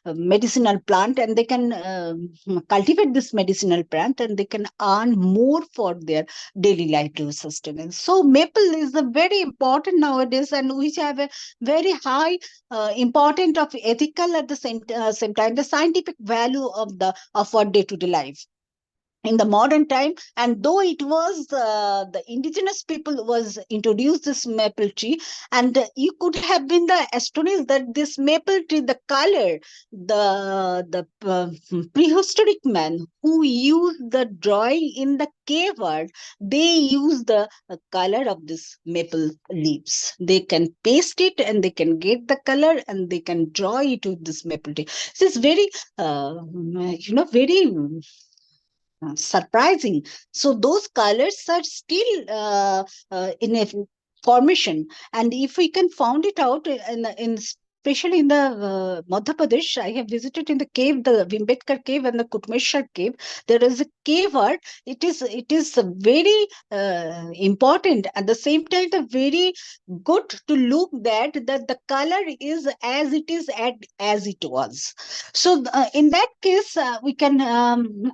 medicinal plant, and they can cultivate this medicinal plant, and they can earn more for their daily livelihood sustenance. So maple is a very important nowadays, and which have a very high important of ethical at the same time the scientific value of our day-to-day life in the modern time. And though it was the indigenous people was introduced this maple tree, and you could have been the astonished that this maple tree, the color, the prehistoric man who used the drawing in the cave art, they use the color of this maple leaves. They can paste it, and they can get the color, and they can draw it with this maple tree. This is very very surprising. So those colors are still in a formation, and if we can found it out in especially in the Madhya Pradesh, I have visited in the cave, the Vimbedkar cave and the Kutmeshwar cave. There is a cave art. It is very important. At the same time, the very good to look that the color is as it is as it was. So in that case, we can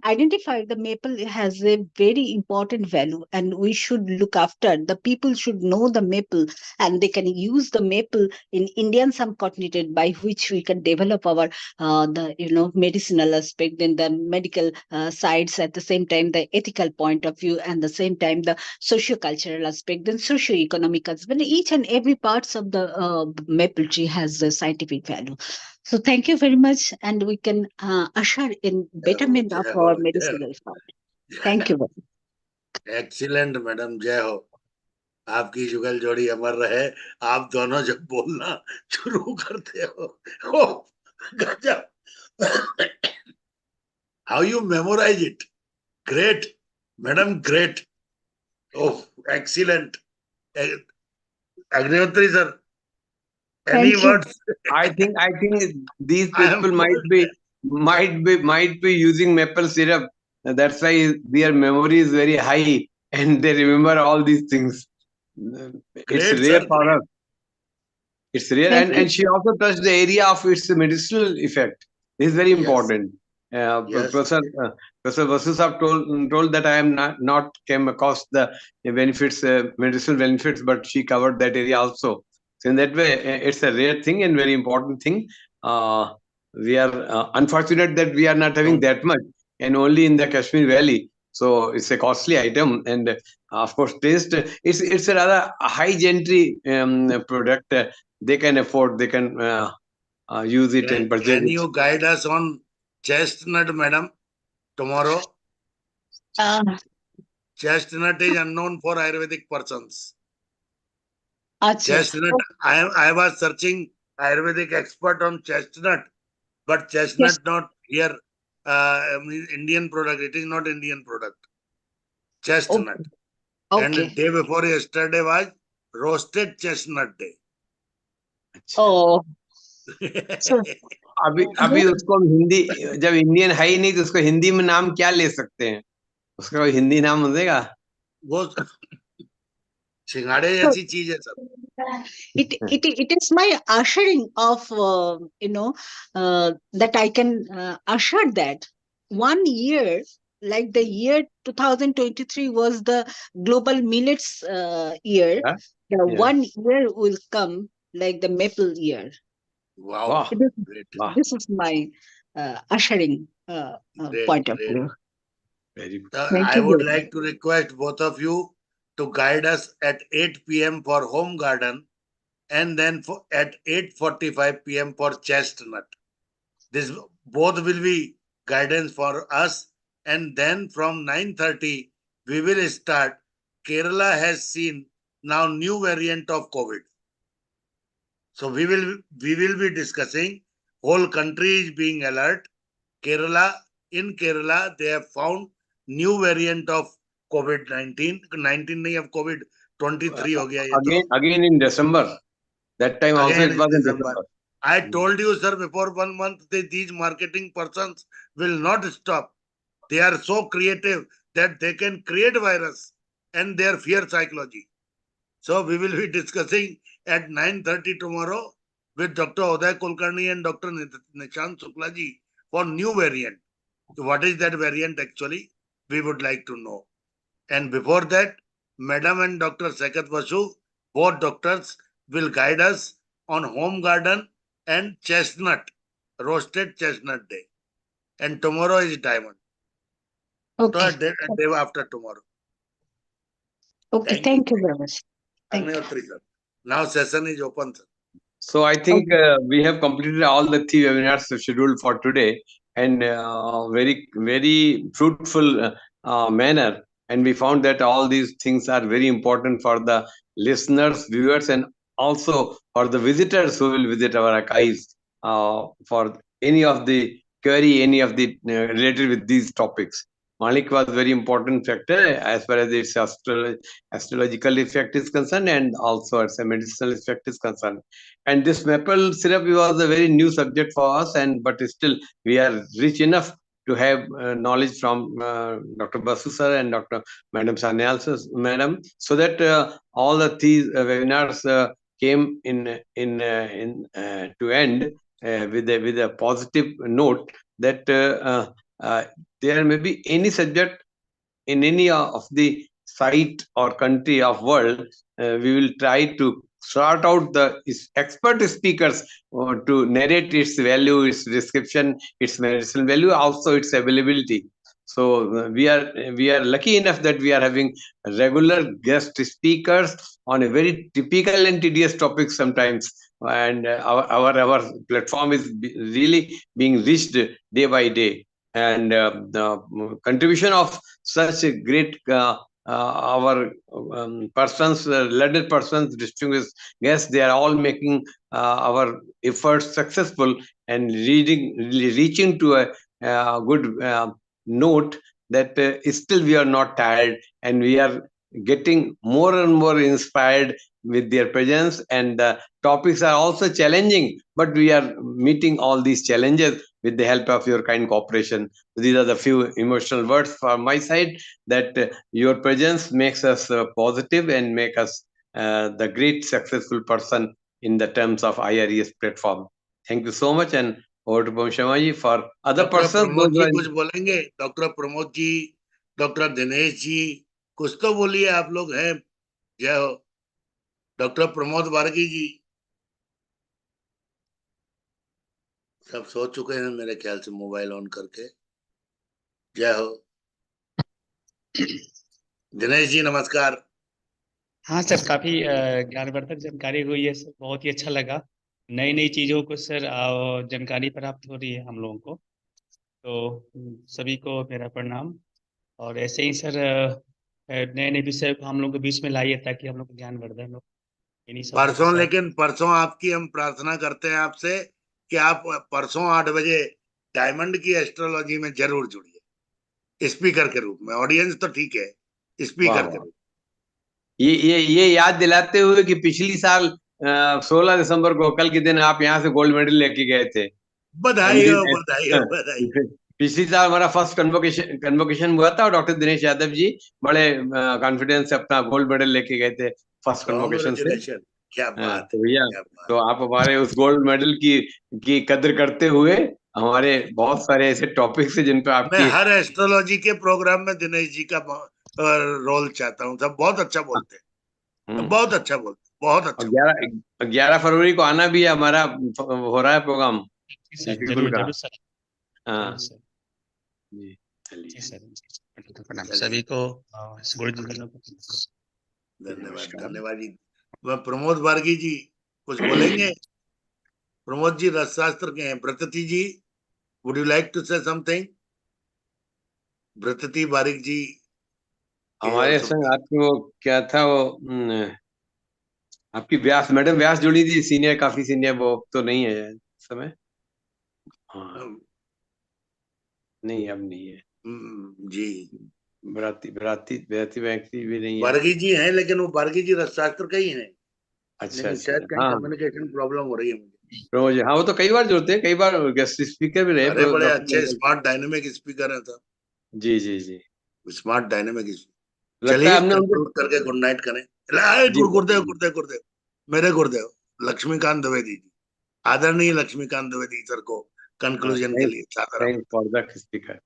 identify the maple has a very important value, and we should look after. The people should know the maple, and they can use the maple in Indian subcontinent, by which we can develop our the medicinal aspect, then the medical sides, at the same time the ethical point of view, and the same time the socio-cultural aspect, then socio-economic aspect. Each and every parts of the maple tree has a scientific value. So thank you very much, and we can usher in betterment of our medicinal part. Thank you very much. Excellent madam, जय हो। आपकी जुगल जोड़ी अमर रहे। आप दोनों जब बोलना शुरू करते हो, गजब। How you memorise it, great madam, great. Oh, excellent. Agnihotri sir, any words? I think these people might be using maple syrup. That's why their memory is very high, and they remember all these things. It's Great, rare sir. for us. It's rare, and she also touched the area of its medicinal effect. This is very important. Yes. Professor Vasu Saab told that I am not came across the benefits, medicinal benefits, but she covered that area also. So in that way, it's a rare thing and very important thing. We are unfortunate that we are not having that much, and only in the Kashmir Valley. So it's a costly item, and of course, taste. It's a rather high gentry product. They can afford. They can use it and purchase it. Can you guide us on chestnut, madam, tomorrow? Chestnut is unknown for Ayurvedic persons. Chestnut, I was searching Ayurvedic expert on chestnut, but chestnut not here. Indian product. It is not Indian product. Chestnut. And day before yesterday was roasted chestnut day. Oh. अभी उसको हम हिंदी, जब Indian है ही नहीं तो उसको हिंदी में नाम क्या ले सकते हैं? उसका कोई हिंदी नाम हो देगा? वो सिंगाड़े जैसी चीज है sir. It is my ushering of that I can usher that 1 year, like the year 2023 was the global millets year. The 1 year will come like the maple year. Wow. This is my ushering point of view. Very good. I would like to request both of you to guide us at 8 p.m. for home garden, and then at 8:45 p.m. for chestnut. This both will be guidance for us, and then from 9:30 we will start. Kerala has seen now new variant of COVID. So we will be discussing. Whole country is being alert. In Kerala they have found new variant of COVID-19. 19 नहीं, अब COVID-23 हो गया ये तो. Again in December. That time also it was in December. I told you, sir, before 1 month, these marketing persons will not stop. They are so creative that they can create virus and their fear psychology. So we will be discussing at 9:30 tomorrow with Dr. Uday Kulkarni and Dr. Nishant Suklaji for new variant. So what is that variant actually? We would like to know. And before that, Madam and Dr. Sekat Vasu, both doctors will guide us on home garden and chestnut, roasted chestnut day. And tomorrow is diamond. Okay. So a day after tomorrow. Okay. Thank you very much. Thank you. Agnihotri, sir. Now session is open, sir. So I think we have completed all the 3 webinars scheduled for today, and very fruitful manner. And we found that all these things are very important for the listeners, viewers, and also for the visitors who will visit our archives for any of the query, any of the related with these topics. Malik was very important factor as far as its astrological effect is concerned, and also its medicinal effect is concerned. And this maple syrup was a very new subject for us, and but still we are rich enough to have knowledge from Dr. Basu sir and Dr. Madam Sanyal madam, so that all the these webinars came in to end with a positive note that there may be any subject in any of the site or country of world, we will try to sort out the expert speakers to narrate its value, its description, its medicinal value, also its availability. So we are lucky enough that we are having regular guest speakers on a very typical and tedious topic sometimes, and our platform is really being reached day by day. And the contribution of such a great our persons, learned persons, distinguished guests, they are all making our efforts successful and reaching to a good note that still we are not tired, and we are getting more and more inspired with their presence, and the topics are also challenging, but we are meeting all these challenges with the help of your kind cooperation. These are the few emotional words from my side, that your presence makes us positive and make us the great successful person in the terms of IRES platform. Thank you so much, and over to Bhamshamaji for other persons. Pramod ji कुछ बोलेंगे? Doctor Pramod ji, doctor Dinesh ji, कुछ तो बोलिए, आप लोग हैं। जय हो। डॉक्टर प्रमोद वार्गी जी, सब सो चुके हैं मेरे ख्याल से मोबाइल ऑन करके। जय हो। दिनेश जी नमस्कार। हाँ सर, काफी ज्ञानवर्धक जानकारी हुई है सर, बहुत ही अच्छा लगा। नई नई चीजों को सर जानकारी प्राप्त हो रही है हम लोगों को, तो सभी को मेरा प्रणाम। और ऐसे ही सर नए नए विषय को हम लोग के बीच में लाइए, ताकि हम लोग को ज्ञानवर्धन हो इन्हीं सब के साथ। लेकिन परसों आपकी हम प्रार्थना करते हैं आपसे कि आप परसों 8 बजे डायमंड की एस्ट्रोलॉजी में जरूर जुड़िए, स्पीकर के रूप में। ऑडियंस तो ठीक है, स्पीकर के रूप। ये याद दिलाते हुए कि पिछली साल 16 दिसंबर को, कल के दिन आप यहाँ से गोल्ड मेडल लेके गए थे। बधाई हो, बधाई हो, बधाई। पिछली साल हमारा फर्स्ट कन्वोकेशन हुआ था, और डॉक्टर दिनेश यादव जी बड़े कॉन्फिडेंस से अपना गोल्ड मेडल लेके गए थे फर्स्ट कन्वोकेशन से। क्या बात तो भैया, तो आप हमारे उस गोल्ड मेडल की कदर करते हुए, हमारे बहुत सारे ऐसे टॉपिक्स है जिन पे आपकी, मैं हर एस्ट्रोलॉजी के प्रोग्राम में दिनेश जी का रोल चाहता हूँ। सब बहुत अच्छा बोलते हैं, बहुत अच्छा बोलते, बहुत अच्छा। 11 फरवरी को आना भी है, हमारा हो रहा है प्रोग्राम जरूर जरूर सर। हाँ जी सर, सभी को धन्यवाद, धन्यवाद जी। प्रमोद वार्गी जी कुछ बोलेंगे? प्रमोद जी रसशास्त्र के हैं। Vratati ji, would you like to say something? Vratati Barik ji हमारे संग आपकी वो क्या था, वो आपकी व्यास मैडम व्यास जुड़ी थी, सीनियर, काफी सीनियर, वो तो नहीं है इस समय। हाँ नहीं, अब नहीं है जी। बराती व्यक्ति भी नहीं है। बारगी जी हैं, लेकिन वो बारगी जी रसशास्त्र का ही है। अच्छा, शायद कहीं कम्युनिकेशन प्रॉब्लम हो रही है मुझे। प्रमोद जी, हाँ वो तो कई बार जुड़ते हैं, कई बार गेस्ट स्पीकर भी रहे अरे बड़े डॉक्टर अच्छे मंगल। स्मार्ट डायनेमिक स्पीकर है तो। जी जी जी। Smart dynamic. लगता है चलिए हमने उनके। कंक्लूड करके गुड नाइट करें। लाइट जी गुरुदेव गुरुदेव गुरुदेव। मेरे गुरुदेव लक्ष्मीकांत द्विवेदी जी, आदरणीय लक्ष्मीकांत द्विवेदी सर को हाँ, कंक्लूजन के थैंक लिए सादर थैंक आमंत्रण। For the speaker.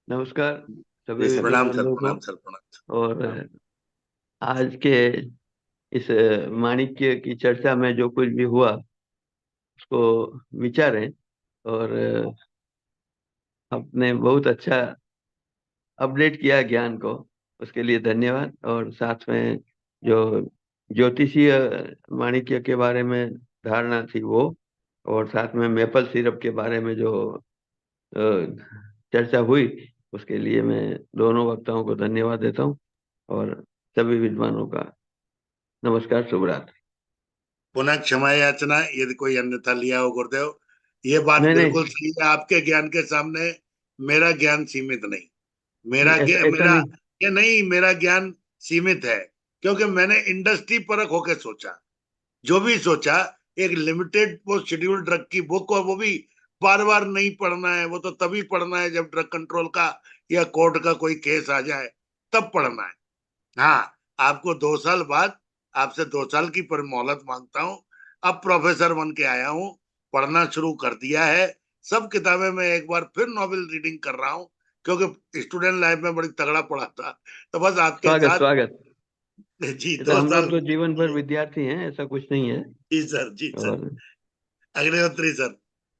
नमस्कार जी सभी सर। विद्वानों को। प्रणाम सर प्रणाम। और आज के इस माणिक्य की चर्चा में जो कुछ भी हुआ उसको विचारें, और आपने बहुत अच्छा अपडेट किया ज्ञान को, उसके लिए धन्यवाद। और साथ में जो ज्योतिषीय माणिक्य के बारे में धारणा थी वो, और साथ में मेपल सिरप के बारे में जो अ, चर्चा हुई, उसके लिए मैं दोनों वक्ताओं को धन्यवाद देता हूँ। और सभी विद्वानों का नमस्कार, शुभ रात्रि। पुनः क्षमा याचना यदि कोई अन्यथा लिया हो गुरुदेव। ये बात नहीं नहीं, बिल्कुल सही है, आपके ज्ञान के सामने मेरा ज्ञान सीमित नहीं। मेरा ऐसा ऐसा मेरा नहीं। ये नहीं, मेरा ज्ञान सीमित है क्योंकि मैंने इंडस्ट्री परख होके सोचा। जो भी सोचा, एक लिमिटेड वो शेड्यूल ड्रग की बुक, और वो भी बार बार नहीं पढ़ना है, वो तो तभी पढ़ना है जब ड्रग कंट्रोल का या कोर्ट का कोई केस आ जाए, तब पढ़ना है। हाँ, आपको 2 साल बाद आपसे 2 साल की पर मोहलत मांगता हूँ। अब प्रोफेसर बन के आया हूँ, पढ़ना शुरू कर दिया है। सब किताबें मैं एक बार फिर नॉवेल रीडिंग कर रहा हूँ, क्योंकि स्टूडेंट लाइफ में बड़ी तगड़ा पढ़ा था। तो बस आपके स्वागत साथ। स्वागत। जी ये तो दो हम लोग साल तो जीवन भर विद्यार्थी हैं, ऐसा कुछ नहीं है। जी सर, जी सर। और अग्निहोत्री सर।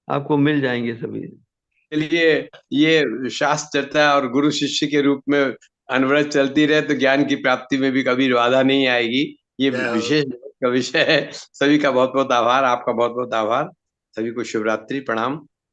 आपको मिल जाएंगे सभी। के लिए ये शास्त्र चर्चा और गुरु शिष्य के रूप में अनवरत चलती रहे तो ज्ञान की प्राप्ति में भी कभी बाधा नहीं आएगी। ये जय हो। विशेष का विषय है। सभी का बहुत बहुत आभार, आपका बहुत बहुत आभार। सभी को शिवरात्रि प्रणाम।